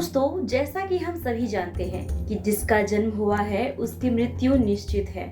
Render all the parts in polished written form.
दोस्तों, जैसा कि हम सभी जानते हैं कि जिसका जन्म हुआ है उसकी मृत्यु निश्चित है,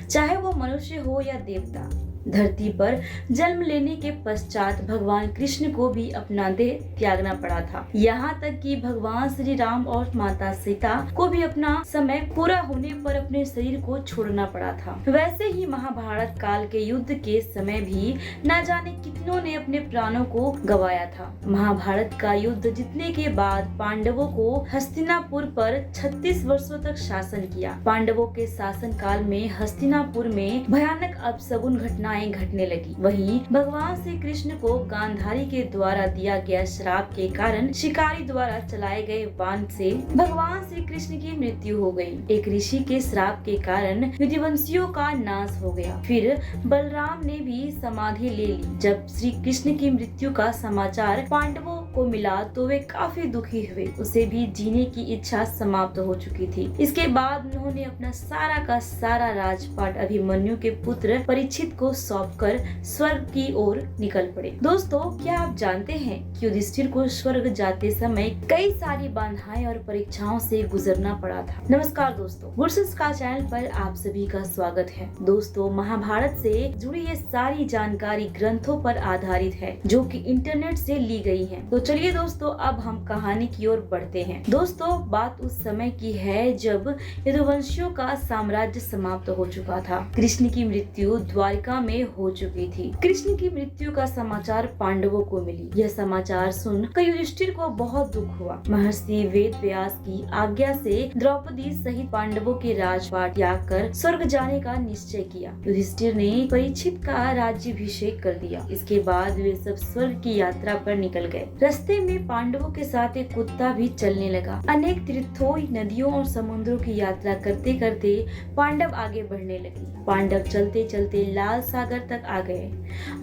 चाहे वो मनुष्य हो या देवता। धरती पर जन्म लेने के पश्चात भगवान कृष्ण को भी अपना देह त्यागना पड़ा था। यहाँ तक कि भगवान श्री राम और माता सीता को भी अपना समय पूरा होने पर अपने शरीर को छोड़ना पड़ा था। वैसे ही महाभारत काल के युद्ध के समय भी न जाने कितनों ने अपने प्राणों को गंवाया था। महाभारत का युद्ध जीतने के बाद पांडवों को हस्तिनापुर पर 36 वर्षों तक शासन किया। पांडवों के शासन काल में हस्तिनापुर में भयानक अपशगुन घटनाएं घटने लगी। वहीं भगवान श्री कृष्ण को गांधारी के द्वारा दिया गया श्राप के कारण शिकारी द्वारा चलाए गए बाण से भगवान श्री कृष्ण की मृत्यु हो गई। एक ऋषि के श्राप के कारण यदुवंशियों का नाश हो गया। फिर बलराम ने भी समाधि ले ली। जब श्री कृष्ण की मृत्यु का समाचार पांडवों को मिला तो वे काफी दुखी हुए। उसे भी जीने की इच्छा समाप्त हो चुकी थी। इसके बाद उन्होंने अपना सारा का सारा राजपाट अभिमन्यु के पुत्र परीक्षित को सौंपकर स्वर्ग की ओर निकल पड़े। दोस्तों, क्या आप जानते हैं कि युधिष्ठिर को स्वर्ग जाते समय कई सारी बाधाएं और परीक्षाओं से गुजरना पड़ा था। नमस्कार दोस्तों, गुरसंस्कार चैनल पर आप सभी का स्वागत है। दोस्तों, महाभारत से जुड़ी ये सारी जानकारी ग्रंथों पर आधारित है जो कि इंटरनेट से ली गई है। तो चलिए दोस्तों, अब हम कहानी की ओर बढ़ते हैं। दोस्तों, बात उस समय की है जब यदुवंशियों का साम्राज्य समाप्त हो चुका था। कृष्ण की मृत्यु द्वारिका में हो चुकी थी। कृष्ण की मृत्यु का समाचार पांडवों को मिली। यह समाचार सुन युधिष्ठिर को बहुत दुख हुआ। महर्षि वेद व्यास की आज्ञा से द्रौपदी सहित पांडवों के राजपाट त्याग कर स्वर्ग जाने का निश्चय किया। युधिष्ठिर ने परीक्षित का राज्याभिषेक कर दिया। इसके बाद वे सब स्वर्ग की यात्रा पर निकल गए। रास्ते में पांडवों के साथ एक कुत्ता भी चलने लगा। अनेक तीर्थों, नदियों और समुद्रों की यात्रा करते करते पांडव आगे बढ़ने लगे। पांडव चलते चलते लाल सागर तक आ गए।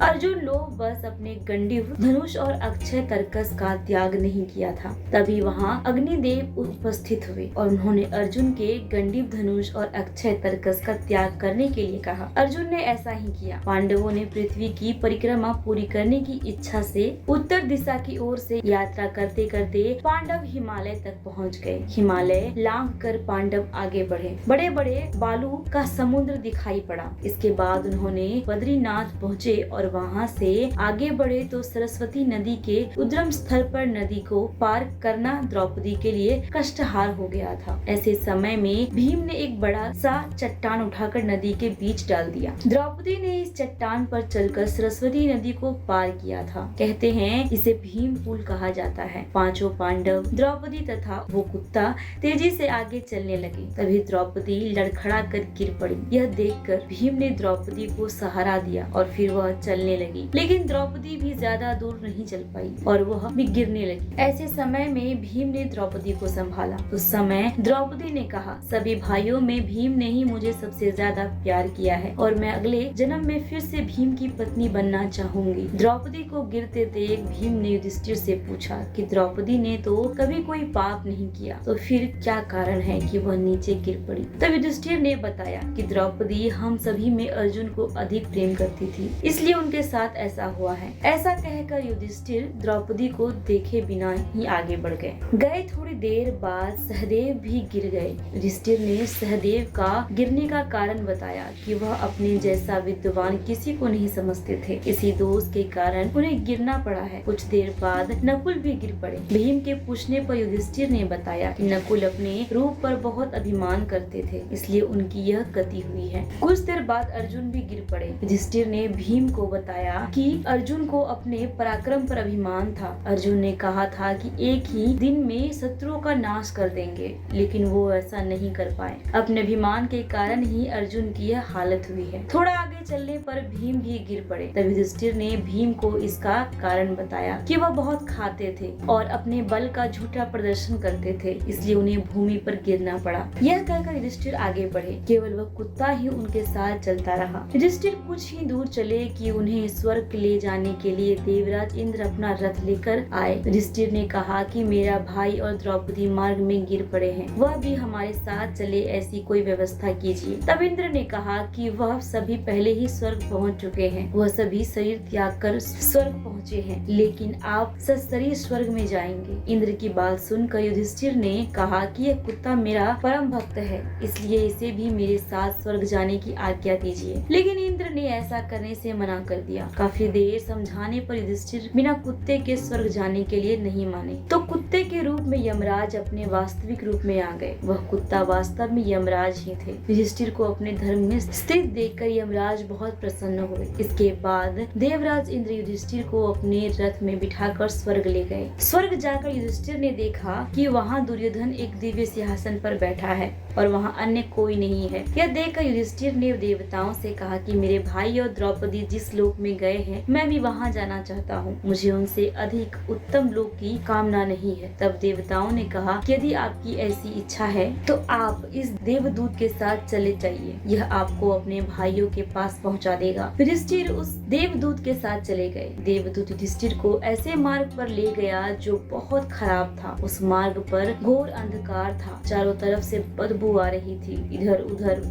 अर्जुन लोग बस अपने गंडीव धनुष और अक्षय तर्कस का त्याग नहीं किया था। तभी वहाँ अग्निदेव उपस्थित हुए और उन्होंने अर्जुन के गंडीव धनुष और अक्षय तर्कस का त्याग करने के लिए कहा। अर्जुन ने ऐसा ही किया। पांडवों ने पृथ्वी की परिक्रमा पूरी करने की इच्छा से उत्तर दिशा की ओर से यात्रा करते करते पांडव हिमालय तक पहुँच गए। हिमालय लांघ कर पांडव आगे बढ़े। बड़े बड़े बालू का समुद्र दिखाई पड़ा। इसके बाद उन्होंने बद्रीनाथ पहुँचे और वहाँ से आगे बढ़े तो सरस्वती नदी के उद्गम स्थल पर नदी को पार करना द्रौपदी के लिए कष्टहार हो गया था। ऐसे समय में भीम ने एक बड़ा सा चट्टान उठाकर नदी के बीच डाल दिया। द्रौपदी ने इस चट्टान पर चलकर सरस्वती नदी को पार किया था। कहते हैं इसे भीम पुल कहा जाता है। पांचों पांडव, द्रौपदी तथा वो कुत्ता तेजी से आगे चलने लगे। तभी द्रौपदी लड़खड़ा कर गिर पड़ी। यह देखकर भीम ने द्रौपदी को सहारा दिया और फिर वह चलने लगी। लेकिन द्रौपदी भी ज्यादा दूर नहीं चल पाई और वह भी गिरने लगी। ऐसे समय में भीम ने द्रौपदी को संभाला। उस समय द्रौपदी ने कहा, सभी भाइयों में भीम ने ही मुझे सबसे ज्यादा प्यार किया है और मैं अगले जन्म में फिर से भीम की पत्नी बनना चाहूंगी। द्रौपदी को गिरते देख भीम ने युधिष्ठिर से पूछा कि द्रौपदी ने तो कभी कोई पाप नहीं किया, तो फिर क्या कारण है कि वह नीचे गिर पड़ी। तब युधिष्ठिर ने बताया कि द्रौपदी हम सभी में अर्जुन को अधिक प्रेम करती थी, इसलिए उनके साथ ऐसा हुआ है। ऐसा कहकर युधिष्ठिर द्रौपदी को देखे बिना ही आगे बढ़ गए। थोड़ी देर बाद सहदेव भी गिर गए। युधिष्ठिर ने सहदेव का गिरने का कारण बताया कि वह अपने जैसा विद्वान किसी को नहीं समझते थे। इसी दोष के कारण उन्हें गिरना पड़ा है। कुछ देर बाद नकुल भी गिर पड़े। भीम के पूछने पर युधिष्ठिर ने बताया कि नकुल अपने रूप पर बहुत अभिमान करते थे, इसलिए उनकी यह गति हुई है। कुछ देर बाद अर्जुन भी गिर पड़े। युधिष्ठिर ने भीम को बताया कि अर्जुन को अपने पराक्रम पर अभिमान था। अर्जुन ने कहा था कि एक ही दिन में शत्रुओं का नाश कर देंगे, लेकिन वो ऐसा नहीं कर पाए। अपने अभिमान के कारण ही अर्जुन की यह हालत हुई है। थोड़ा आगे चलने पर भीम भी गिर पड़े। तब युधिष्ठिर ने भीम को इसका कारण बताया कि वह बहुत खाते थे और अपने बल का झूठा प्रदर्शन करते थे, इसलिए उन्हें भूमि पर गिरना पड़ा। यह कहकर युधिष्ठिर आगे बढ़े। केवल वह कुत्ता ही उनके साथ चलता रहा। युधिष्ठिर कुछ ही दूर चले कि उन्हें स्वर्ग ले जाने के लिए देवराज इंद्र अपना रथ लेकर आए। युधिष्ठिर ने कहा कि मेरा भाई और द्रौपदी मार्ग में गिर पड़े हैं, वह भी हमारे साथ चले, ऐसी कोई व्यवस्था कीजिए। तब इंद्र ने कहा कि वह सभी पहले ही स्वर्ग पहुंच चुके हैं। वह सभी शरीर त्याग कर स्वर्ग पहुंचे हैं, लेकिन आप सशरीर स्वर्ग में जाएंगे। इंद्र की बात सुनकर युधिष्ठिर ने कहा कि यह कुत्ता मेरा परम भक्त है, इसलिए इसे भी मेरे साथ स्वर्ग जाने की आज्ञा दीजिए। लेकिन इंद्र ने ऐसा करने से मना कर दिया। काफी देर समझाने पर युधिष्ठिर बिना कुत्ते के स्वर्ग जाने के लिए नहीं माने, तो कुत्ते के रूप में यमराज अपने वास्तविक रूप में आ गए। वह कुत्ता वास्तव में यमराज ही थे। युधिष्ठिर को अपने धर्म में स्थित देखकर यमराज बहुत प्रसन्न हुए। इसके बाद देवराज इंद्र युधिष्ठिर को अपने रथ में बिठाकर स्वर्ग ले गए। स्वर्ग जाकर युधिष्ठिर ने देखा कि वहाँ दुर्योधन एक दिव्य सिंहासन पर बैठा है और वहाँ अन्य कोई नहीं है। यह देखकर युधिष्ठिर ने देवताओं से कहा कि मेरे भाई और द्रौपदी जिस लोक में गए हैं, मैं भी वहाँ जाना चाहता हूँ। मुझे उनसे अधिक उत्तम लोक की कामना नहीं है। तब देवताओं ने कहा कि यदि आपकी ऐसी इच्छा है तो आप इस देवदूत के साथ चले जाइए, यह आपको अपने भाइयों के पास पहुँचा देगा। युधिष्ठिर उस देवदूत के साथ चले गए। देवदूत युधिष्ठिर को ऐसे मार्ग पर ले गया जो बहुत खराब था। उस मार्ग पर घोर अंधकार था, चारों तरफ से बदबू आ रही थी। इधर उधर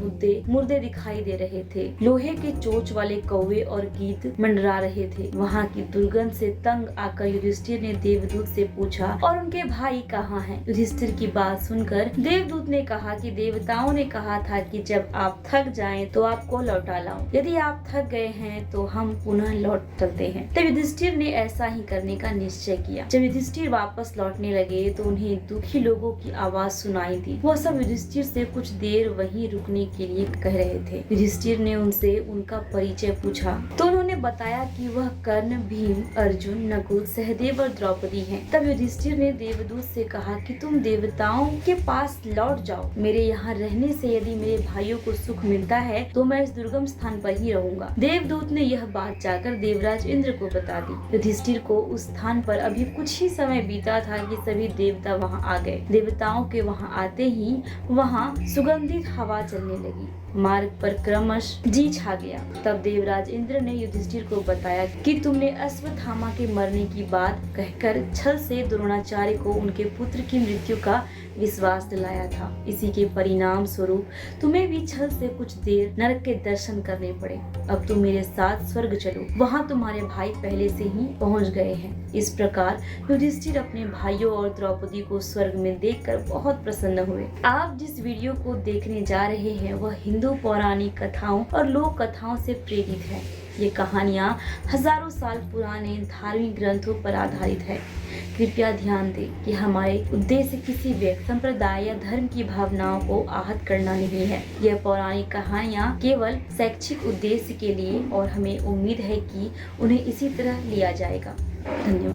मुर्दे दिखाई दे रहे थे। लोहे के चोंच वाले कौवे और गीत मंडरा रहे थे। वहाँ की दुर्गंध से तंग आकर युधिष्ठिर ने देवदूत से पूछा, और उनके भाई कहाँ हैं? युधिष्ठिर की बात सुनकर देवदूत ने कहा कि देवताओं ने कहा था कि जब आप थक जाएं तो आपको लौटा लाऊं। यदि आप थक गए हैं तो हम पुनः लौट चलते हैं। तब युधिष्ठिर ने ऐसा ही करने का निश्चय किया। जब युधिष्ठिर वापस लौटने लगे तो उन्हें दुखी लोगों की आवाज सुनाई दी। वह सब युधिष्ठिर से कुछ देर वहीं रुकने के लिए कह रहे थे। युधिष्ठिर ने उनसे उनका परिचय पूछा तो उन्होंने बताया कि वह कर्ण, भीम, अर्जुन, नकुल, सहदेव और द्रौपदी हैं। तब युधिष्ठिर ने देवदूत से कहा कि तुम देवताओं के पास लौट जाओ। मेरे यहाँ रहने से यदि मेरे भाइयों को सुख मिलता है तो मैं इस दुर्गम स्थान पर ही रहूंगा। देवदूत ने यह बात जाकर देवराज इंद्र को बता दी। युधिष्ठिर को उस स्थान पर अभी कुछ ही समय बीता था कि सभी देवता वहाँ आ गए। देवताओं के वहाँ आते ही वहाँ सुगंधित हवा चलने लगी। मार्ग पर क्रमश जी छा गया। तब देवराज इंद्र ने युधिष्ठिर को बताया कि तुमने अश्वत्थामा के मरने की बात कहकर छल से द्रोणाचार्य को उनके पुत्र की मृत्यु का विश्वास दिलाया था। इसी के परिणाम स्वरूप तुम्हें भी छल से कुछ देर नरक के दर्शन करने पड़े। अब तुम मेरे साथ स्वर्ग चलो, वहाँ तुम्हारे भाई पहले से ही पहुँच गए हैं। इस प्रकार युधिष्ठिर अपने भाइयों और द्रौपदी को स्वर्ग में देखकर बहुत प्रसन्न हुए। आप जिस वीडियो को देखने जा रहे हैं वह हिंदू पौराणिक कथाओं और लोक कथाओं से प्रेरित है। ये कहानियाँ हजारों साल पुराने धार्मिक ग्रंथों पर आधारित है। कृपया ध्यान दें कि हमारे उद्देश्य किसी व्यक्ति, संप्रदाय या धर्म की भावनाओं को आहत करना नहीं है। यह पौराणिक कहानियाँ केवल शैक्षिक उद्देश्य के लिए और हमें उम्मीद है कि उन्हें इसी तरह लिया जाएगा। धन्यवाद।